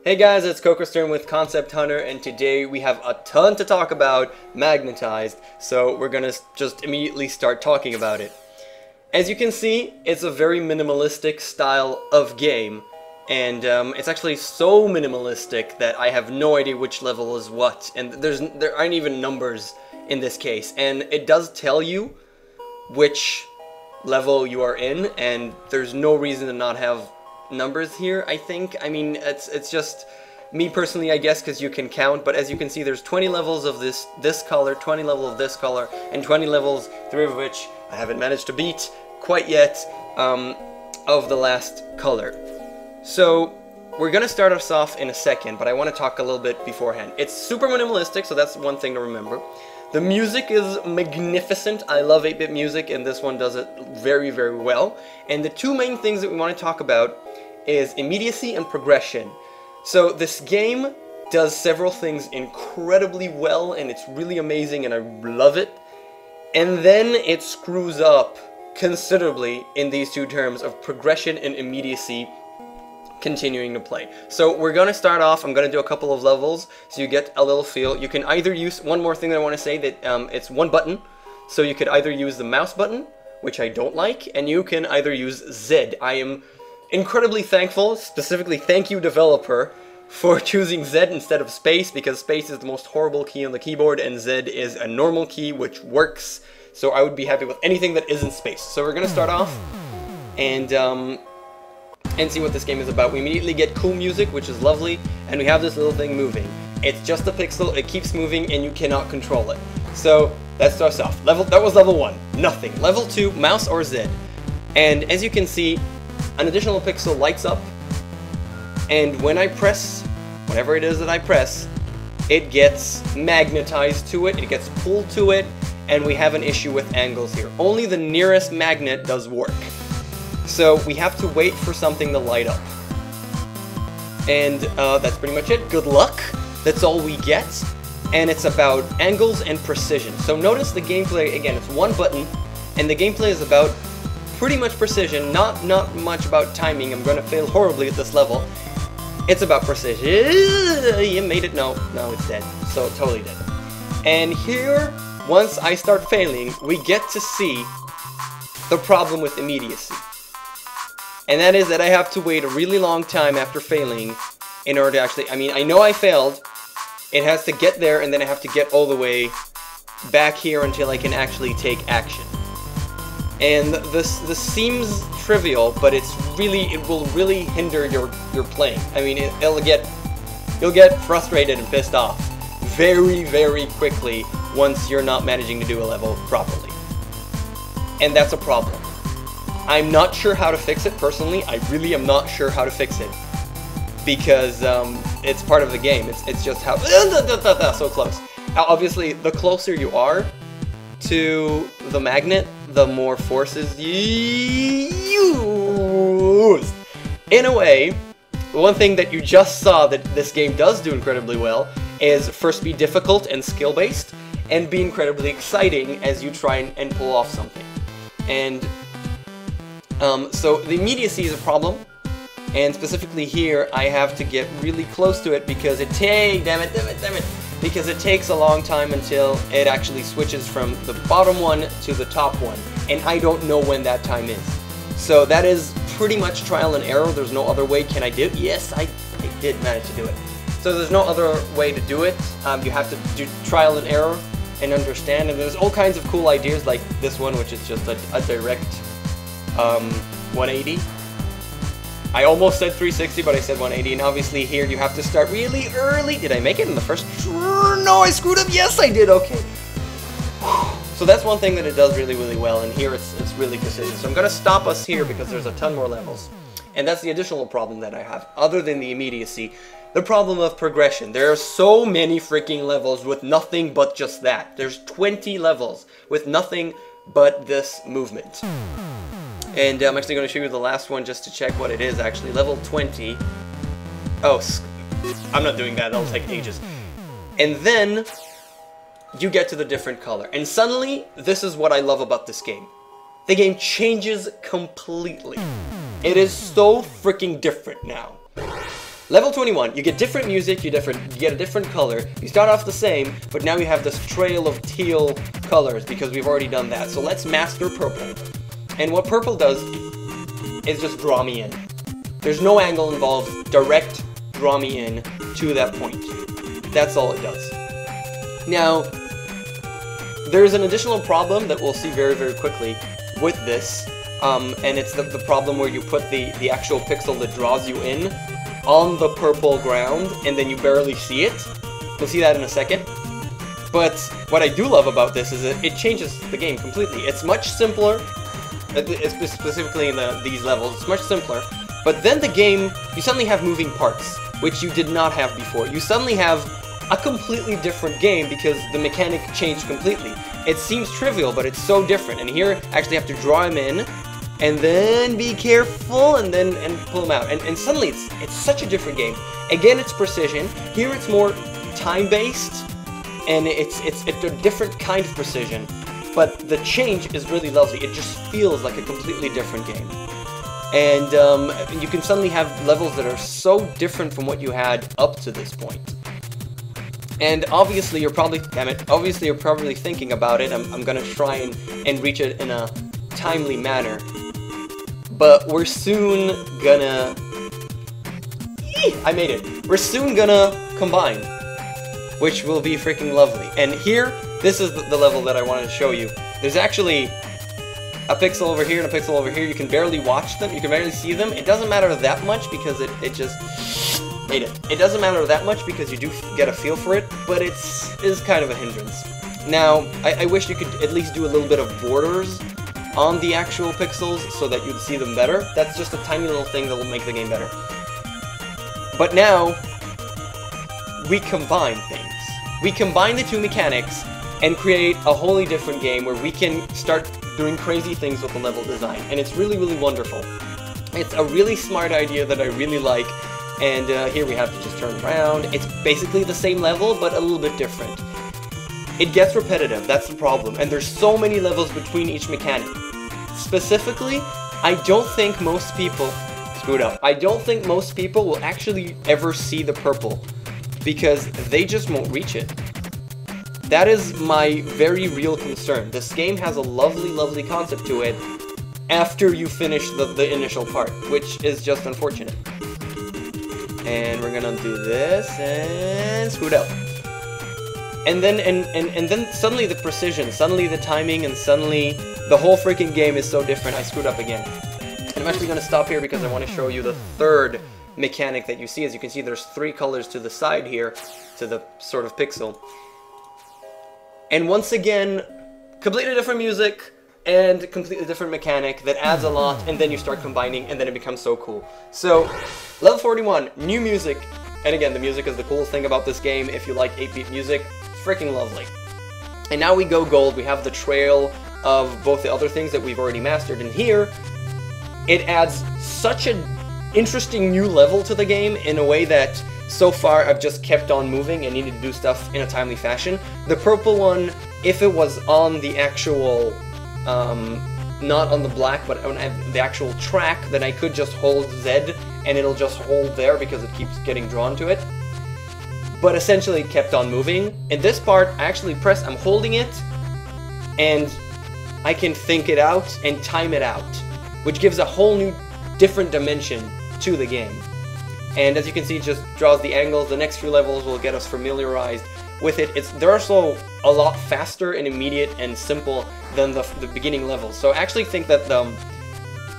Hey guys, it's KOKOStern with Concept Hunter, and today we have a ton to talk about Magnetized, so we're gonna just immediately start talking about it. As you can see, it's a very minimalistic style of game, and it's actually so minimalistic that I have no idea which level is what, and there aren't even numbers in this case, and it does tell you which level you are in, and there's no reason to not have numbers here, I think. I mean, it's just me personally, I guess, because you can count, but as you can see, there's 20 levels of this color, 20 levels of this color, and 20 levels, 3 of which I haven't managed to beat quite yet, of the last color. So we're gonna start us off in a second, but I want to talk a little bit beforehand. It's super minimalistic, so that's one thing to remember. The music is magnificent. I love 8-bit music, and this one does it very, very well. And the two main things that we want to talk about is immediacy and progression. So this game does several things incredibly well, and it's really amazing, and I love it. And then it screws up considerably in these two terms of progression and immediacy continuing to play. So we're gonna start off, I'm gonna do a couple of levels so you get a little feel. You can either use, one more thing that I want to say, that it's one button, so you could either use the mouse button, which I don't like, and you can either use Z. I am incredibly thankful, specifically thank you developer, for choosing Z instead of space, because space is the most horrible key on the keyboard and Z is a normal key which works, so I would be happy with anything that isn't space. So we're gonna start off and see what this game is about. We immediately get cool music, which is lovely, and we have this little thing moving. It's just a pixel, it keeps moving, and you cannot control it. So that starts off. That was level 1, nothing. Level 2, mouse or Z. And as you can see, an additional pixel lights up, and when I press, whatever it is that I press, it gets magnetized to it, it gets pulled to it, and we have an issue with angles here. Only the nearest magnet does work. So we have to wait for something to light up. And that's pretty much it. Good luck. That's all we get. And it's about angles and precision. So notice the gameplay, again, it's one button, and the gameplay is about pretty much precision, not much about timing. I'm going to fail horribly at this level. It's about precision. You made it. No, it's dead. So totally dead. And here, once I start failing, we get to see the problem with immediacy. And that is that I have to wait a really long time after failing in order to actually, I mean, I know I failed, it has to get there, and then I have to get all the way back here until I can actually take action. And this seems trivial, but it will really hinder your playing. I mean, you'll get frustrated and pissed off very, very quickly once you're not managing to do a level properly. And that's a problem. I'm not sure how to fix it, personally. I really am not sure how to fix it. Because it's part of the game. It's just how... So close. Obviously, the closer you are to the magnet, the more forces you use. In a way, one thing that you just saw that this game does do incredibly well is first be difficult and skill-based, and be incredibly exciting as you try and pull off something. And... so the immediacy is a problem, and specifically here I have to get really close to it because it because it takes a long time until it actually switches from the bottom one to the top one, and I don't know when that time is. So that is pretty much trial and error. There's no other way. Can I do it? Yes, I did manage to do it. So there's no other way to do it. You have to do trial and error and understand, and there's all kinds of cool ideas like this one, which is just a direct 180. I almost said 360, but I said 180, and obviously here you have to start really early. Did I make it in the first? No, I screwed up. Yes, I did. Okay. So that's one thing that it does really, really well, and here it's really precision. So I'm going to stop us here because there's a ton more levels. And that's the additional problem that I have, other than the immediacy. The problem of progression. There are so many freaking levels with nothing but just that. There's 20 levels with nothing but this movement. And I'm actually going to show you the last one just to check what it is, actually. Level 20. Oh, I'm not doing that. That'll take ages. And then you get to the different color. And suddenly, this is what I love about this game. The game changes completely. It is so freaking different now. Level 21, you get different music, you get a different color. You start off the same, but now you have this trail of teal colors because we've already done that. So let's master purple. And what purple does is just draw me in. There's no angle involved, direct draw me in to that point. That's all it does. Now, there's an additional problem that we'll see very, very quickly with this, and it's the problem where you put the actual pixel that draws you in on the purple ground, and then you barely see it. We'll see that in a second. But what I do love about this is that it changes the game completely. It's much simpler, specifically in these levels, it's much simpler. But then the game, you suddenly have moving parts, which you did not have before. You suddenly have a completely different game because the mechanic changed completely. It seems trivial, but it's so different. And here, I actually have to draw him in, and then be careful, and pull him out. And suddenly, it's such a different game. Again, it's precision. Here, it's more time-based, and it's a different kind of precision. But the change is really lovely. It just feels like a completely different game. And you can suddenly have levels that are so different from what you had up to this point. And obviously you're probably, obviously you're probably thinking about it. I'm gonna try and reach it in a timely manner. But we're soon gonna... I made it. We're soon gonna combine, which will be freaking lovely. And here, this is the level that I wanted to show you. There's actually a pixel over here and a pixel over here. You can barely watch them, you can barely see them. It doesn't matter that much because it just... Hate it. It doesn't matter that much because you do get a feel for it, but it is kind of a hindrance. Now, I wish you could at least do a little bit of borders on the actual pixels so that you'd see them better. That's just a tiny little thing that will make the game better. But now, we combine things. We combine the two mechanics and create a wholly different game where we can start doing crazy things with the level design. And it's really, really wonderful. It's a really smart idea that I really like. And here we have to just turn around. It's basically the same level, but a little bit different. It gets repetitive, that's the problem. And there's so many levels between each mechanic. Specifically, I don't think most people... Screwed up. I don't think most people will actually ever see the purple, because they just won't reach it. That is my very real concern. This game has a lovely, lovely concept to it after you finish the initial part, which is just unfortunate. And we're gonna do this, and screwed up. And then suddenly the precision, suddenly the timing, and suddenly the whole freaking game is so different. I screwed up again. And I'm actually gonna stop here because I want to show you the third mechanic that you see. As you can see, there's 3 colors to the side here, to the sort of pixel. And once again, completely different music, and completely different mechanic that adds a lot, and then you start combining, and then it becomes so cool. So, level 41, new music, and again, the music is the coolest thing about this game. If you like 8-beat music, it's freaking lovely. And now we go gold, we have the trail of both the other things that we've already mastered, and here, it adds such an interesting new level to the game in a way that so far I've just kept on moving and needed to do stuff in a timely fashion. The purple one, if it was on the actual... not on the black, but on the actual track, then I could just hold Z and it'll just hold there because it keeps getting drawn to it. But essentially it kept on moving. In this part, I actually I'm holding it, and I can think it out and time it out, which gives a whole new different dimension to the game. And as you can see, it just draws the angles. The next few levels will get us familiarized with it. They're also a lot faster and immediate and simple than the beginning levels. So I actually think that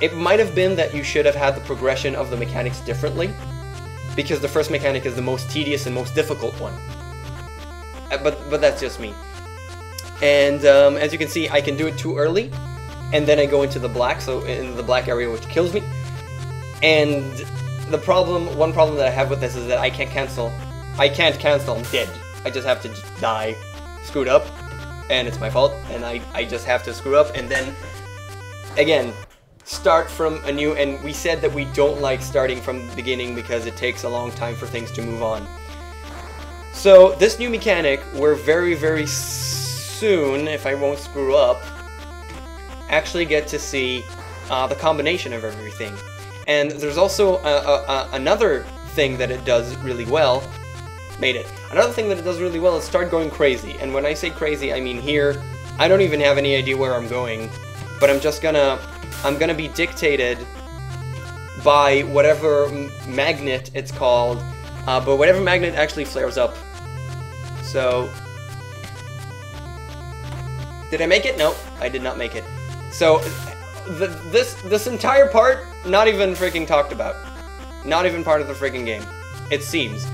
it might have been that you should have had the progression of the mechanics differently, because the first mechanic is the most tedious and most difficult one. But that's just me. And as you can see, I can do it too early, and then I go into the black, so in the black area, which kills me. And one problem that I have with this is that I can't cancel. I'm dead. I just have to die. Screwed up, and it's my fault, and I just have to screw up, and then, again, start from anew. And we said that we don't like starting from the beginning because it takes a long time for things to move on. So, this new mechanic, we're very, very soon, if I won't screw up, actually get to see the combination of everything. And there's also another thing that it does really well, made it. Another thing that it does really well is start going crazy. And when I say crazy, I mean here, I don't even have any idea where I'm going, but I'm gonna be dictated by whatever magnet it's called, but whatever magnet actually flares up. So, did I make it? No, I did not make it. So, this entire part, not even freaking talked about. Not even part of the freaking game. It seems.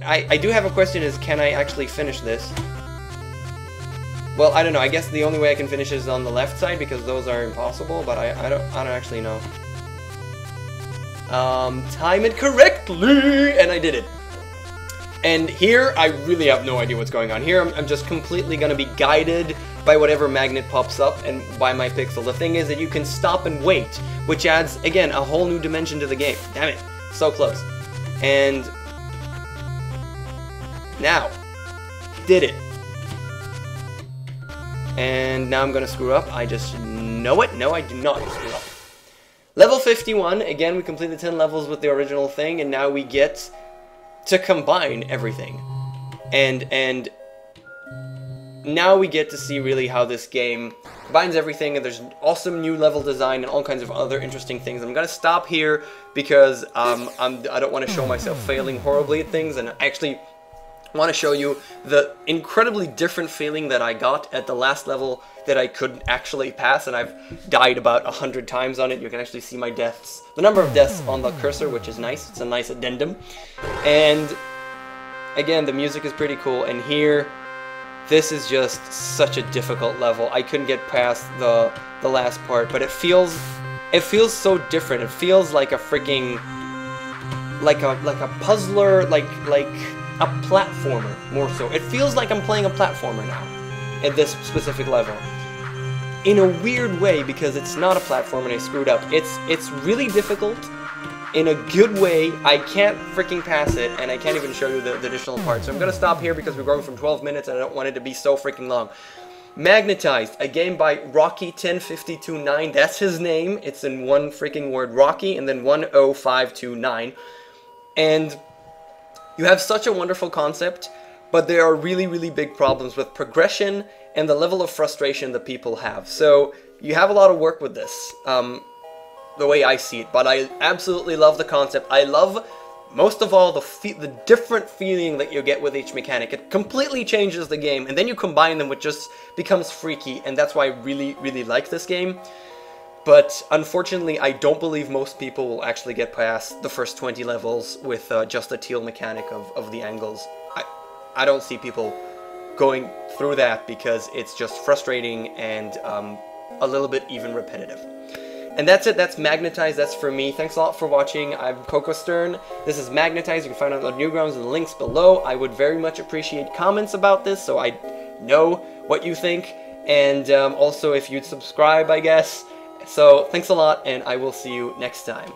I do have a question, is can I actually finish this? Well, I don't know. I guess the only way I can finish is on the left side, because those are impossible, but I don't actually know. Time it correctly! And I did it. And here, I really have no idea what's going on. Here, I'm just completely gonna be guided by whatever magnet pops up and by my pixel. The thing is that you can stop and wait, which adds, again, a whole new dimension to the game. Damn it. So close. And now, did it. And now I'm gonna screw up. I just know it. No, I do not screw up. Level 51. Again, we completed 10 levels with the original thing, and now we get to combine everything. And now we get to see really how this game combines everything, and there's awesome new level design and all kinds of other interesting things. I'm gonna stop here because I don't want to show myself failing horribly at things, and I actually want to show you the incredibly different feeling that I got at the last level that I couldn't actually pass, and I've died about 100 times on it. You can actually see my deaths, the number of deaths on the cursor, which is nice. It's a nice addendum. And again, the music is pretty cool, and here, this is just such a difficult level. I couldn't get past the last part, but it feels so different. It feels like a freaking like a puzzler, like a platformer, more so. It feels like I'm playing a platformer now, at this specific level. In a weird way, because it's not a platformer and I screwed up. It's really difficult, in a good way. I can't freaking pass it, and I can't even show you the additional parts. So I'm gonna stop here because we're going from 12 minutes and I don't want it to be so freaking long. Magnetized, a game by Rocky10529, that's his name. It's in one freaking word, Rocky, and then 10529. And you have such a wonderful concept, but there are really, really big problems with progression and the level of frustration that people have. So you have a lot of work with this, the way I see it, but I absolutely love the concept. I love, most of all, the different feeling that you get with each mechanic. It completely changes the game, and then you combine them, which just becomes freaky, and that's why I really, really like this game. But unfortunately, I don't believe most people will actually get past the first 20 levels with just a teal mechanic of the angles. I don't see people going through that because it's just frustrating and a little bit even repetitive. And that's it. That's Magnetized. That's for me. Thanks a lot for watching. I'm KOKOStern. This is Magnetized. You can find out the Newgrounds in the links below. I would very much appreciate comments about this so I know what you think. And also if you'd subscribe, I guess. So thanks a lot, and I will see you next time.